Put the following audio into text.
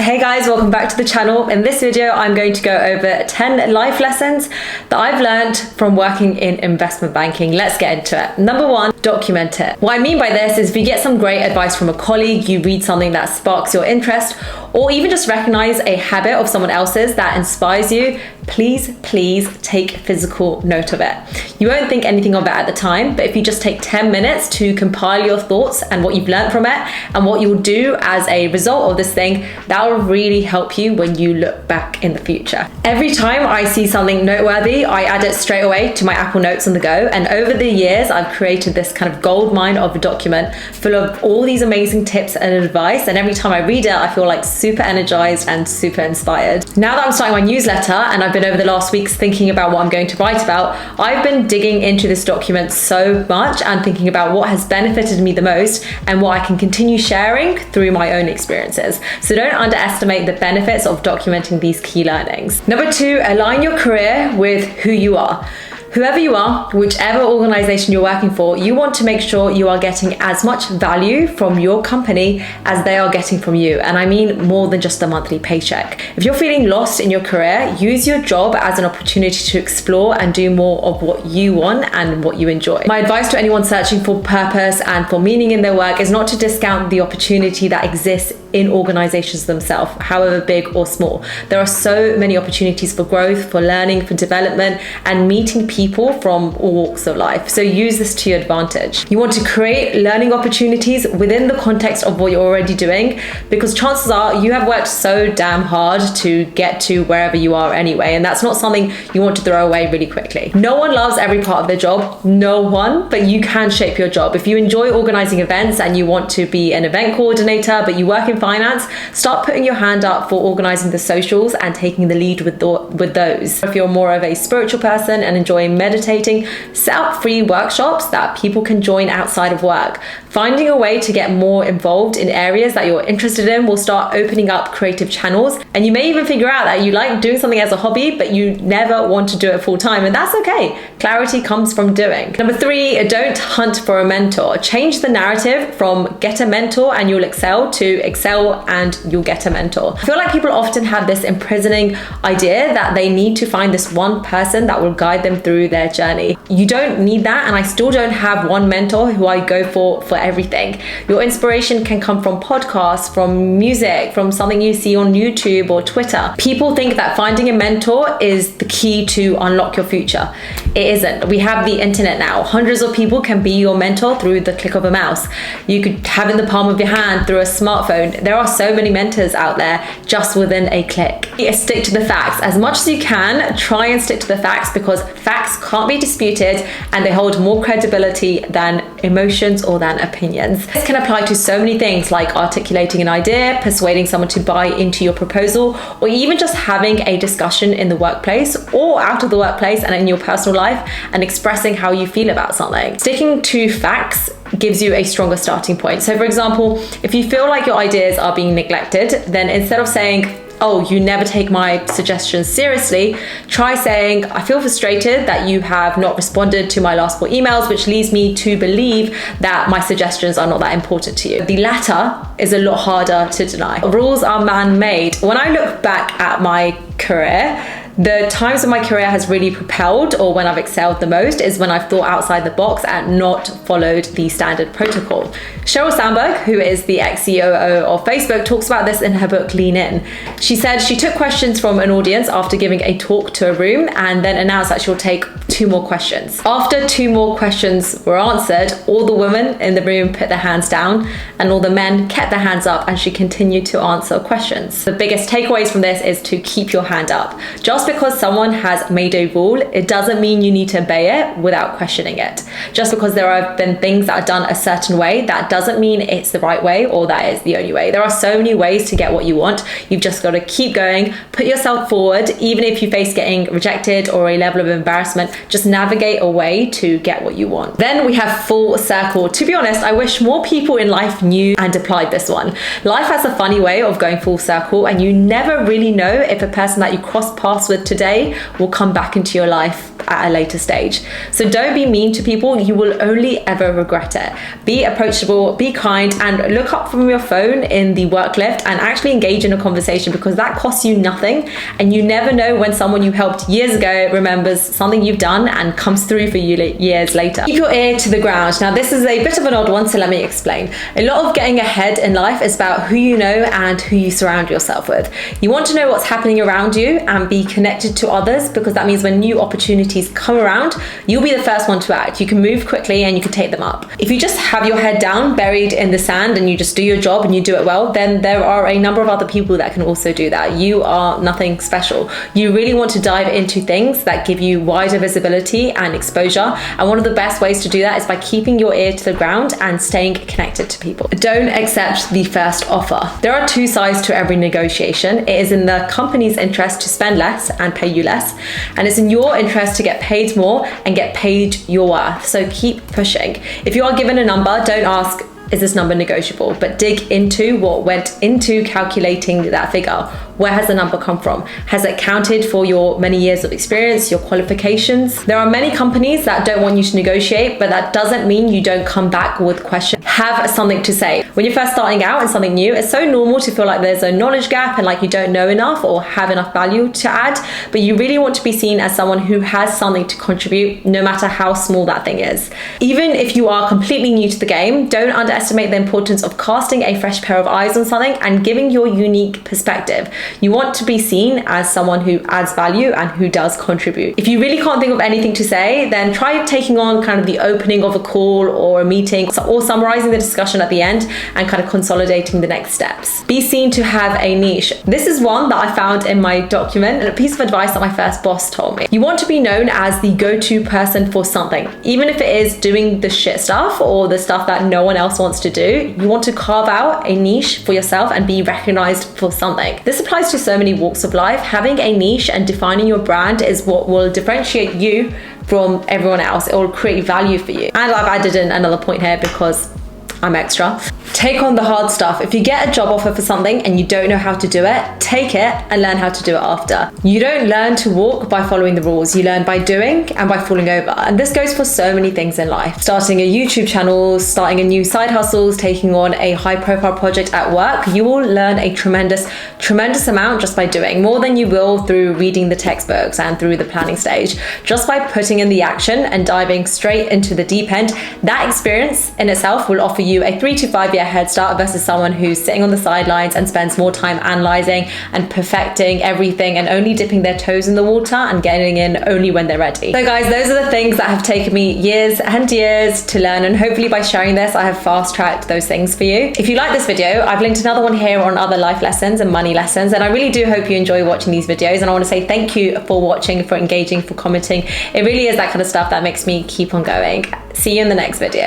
Hey guys, welcome back to the channel. In this video, I'm going to go over 10 life lessons that I've learned from working in investment banking. Let's get into it. Number one, document it. What I mean by this is if you get some great advice from a colleague, you read something that sparks your interest, or even just recognize a habit of someone else's that inspires you, please take physical note of it. You won't think anything of it at the time, but if you just take 10 minutes to compile your thoughts and what you've learned from it and what you'll do as a result of this thing, that will really help you when you look back in the future. Every time I see something noteworthy, I add it straight away to my Apple Notes on the go. And over the years, I've created this kind of gold mine of a document full of all these amazing tips and advice. And every time I read it, I feel like super energized and super inspired. Now that I'm starting my newsletter and I've been over the last weeks thinking about what I'm going to write about, I've been digging into this document so much and thinking about what has benefited me the most and what I can continue sharing through my own experiences. So don't underestimate the benefits of documenting these key learnings. Number two, align your career with who you are. Whoever you are, whichever organization you're working for, you want to make sure you are getting as much value from your company as they are getting from you. And I mean more than just a monthly paycheck. If you're feeling lost in your career, use your job as an opportunity to explore and do more of what you want and what you enjoy. My advice to anyone searching for purpose and for meaning in their work is not to discount the opportunity that exists in organizations themselves, however big or small. There are so many opportunities for growth, for learning, for development, and meeting people from all walks of life. So use this to your advantage. You want to create learning opportunities within the context of what you're already doing, because chances are you have worked so damn hard to get to wherever you are anyway, and that's not something you want to throw away really quickly. No one loves every part of their job, no one, but you can shape your job. If you enjoy organizing events and you want to be an event coordinator, but you work in finance, start putting your hand up for organizing the socials and taking the lead with those. If you're more of a spiritual person and enjoy meditating, set up free workshops that people can join outside of work. Finding a way to get more involved in areas that you're interested in will start opening up creative channels, and you may even figure out that you like doing something as a hobby, but you never want to do it full time, and that's okay. Clarity comes from doing. Number three, don't hunt for a mentor. Change the narrative from get a mentor and you'll excel to excel and you'll get a mentor. I feel like people often have this imprisoning idea that they need to find this one person that will guide them through their journey. You don't need that, and I still don't have one mentor who I go for everything. Your inspiration can come from podcasts, from music, from something you see on YouTube or Twitter. People think that finding a mentor is the key to unlock your future. It isn't. We have the internet now. Hundreds of people can be your mentor through the click of a mouse. You could have in the palm of your hand through a smartphone. There are so many mentors out there just within a click. Stick to the facts. As much as you can, try and stick to the facts, because facts can't be disputed and they hold more credibility than emotions or than opinions. This can apply to so many things, like articulating an idea, persuading someone to buy into your proposal, or even just having a discussion in the workplace or out of the workplace and in your personal life and expressing how you feel about something. Sticking to facts gives you a stronger starting point. So for example, if you feel like your ideas are being neglected, then instead of saying, oh, you never take my suggestions seriously, try saying, I feel frustrated that you have not responded to my last 4 emails, which leads me to believe that my suggestions are not that important to you. The latter is a lot harder to deny. Rules are man-made. When I look back at my career, the times when my career has really propelled or when I've excelled the most is when I've thought outside the box and not followed the standard protocol. Sheryl Sandberg, who is the ex-COO of Facebook, talks about this in her book, Lean In. She said she took questions from an audience after giving a talk to a room and then announced that she'll take 2 more questions. After 2 more questions were answered, all the women in the room put their hands down and all the men kept their hands up, and she continued to answer questions. The biggest takeaways from this is to keep your hand up. Just because someone has made a rule, it doesn't mean you need to obey it without questioning it. Just because there have been things that are done a certain way, that doesn't mean it's the right way or that it's the only way. There are so many ways to get what you want. You've just got to keep going, put yourself forward, even if you face getting rejected or a level of embarrassment. Just navigate a way to get what you want. Then we have full circle. To be honest, I wish more people in life knew and applied this one. Life has a funny way of going full circle, and you never really know if a person that you cross paths with today will come back into your life at a later stage. So don't be mean to people. You will only ever regret it. Be approachable, be kind, and look up from your phone in the work lift and actually engage in a conversation, because that costs you nothing, and you never know when someone you helped years ago remembers something you've done and comes through for you years later. Keep your ear to the ground. Now, this is a bit of an odd one, so let me explain. A lot of getting ahead in life is about who you know and who you surround yourself with. You want to know what's happening around you and be connected to others, because that means when new opportunities come around, you'll be the first one to act. You can move quickly and you can take them up. If you just have your head down, buried in the sand, and you just do your job and you do it well, then there are a number of other people that can also do that. You are nothing special. You really want to dive into things that give you wider visibility and exposure. And one of the best ways to do that is by keeping your ear to the ground and staying connected to people. Don't accept the first offer. There are two sides to every negotiation. It is in the company's interest to spend less and pay you less, and it's in your interest to get paid more and get paid your worth. So keep pushing. If you are given a number, don't ask, is this number negotiable? But dig into what went into calculating that figure. Where has the number come from? Has it counted for your many years of experience, your qualifications? There are many companies that don't want you to negotiate, but that doesn't mean you don't come back with questions. Have something to say. When you're first starting out in something new, it's so normal to feel like there's a knowledge gap and like you don't know enough or have enough value to add, but you really want to be seen as someone who has something to contribute, no matter how small that thing is. Even if you are completely new to the game, don't underestimate the importance of casting a fresh pair of eyes on something and giving your unique perspective. You want to be seen as someone who adds value and who does contribute. If you really can't think of anything to say, then try taking on kind of the opening of a call or a meeting, or summarizing the discussion at the end and kind of consolidating the next steps. Be seen to have a niche. This is one that I found in my document and a piece of advice that my first boss told me. You want to be known as the go-to person for something, even if it is doing the shit stuff or the stuff that no one else wants to do. You want to carve out a niche for yourself and be recognized for something. This applies to so many walks of life. Having a niche and defining your brand is what will differentiate you from everyone else. It will create value for you. And I've added in another point here because I'm extra. Take on the hard stuff. If you get a job offer for something and you don't know how to do it, take it and learn how to do it after. You don't learn to walk by following the rules. You learn by doing and by falling over. And this goes for so many things in life. Starting a YouTube channel, starting a new side hustles, taking on a high profile project at work, you will learn a tremendous amount just by doing, more than you will through reading the textbooks and through the planning stage. Just by putting in the action and diving straight into the deep end, that experience in itself will offer you a 3 to 5 year head start versus someone who's sitting on the sidelines and spends more time analyzing and perfecting everything and only dipping their toes in the water and getting in only when they're ready. So guys, those are the things that have taken me years and years to learn, and hopefully by sharing this I have fast tracked those things for you. If you like this video, I've linked another one here on other life lessons and money lessons, and I really do hope you enjoy watching these videos, and I want to say thank you for watching, for engaging, for commenting. It really is that kind of stuff that makes me keep on going. See you in the next video.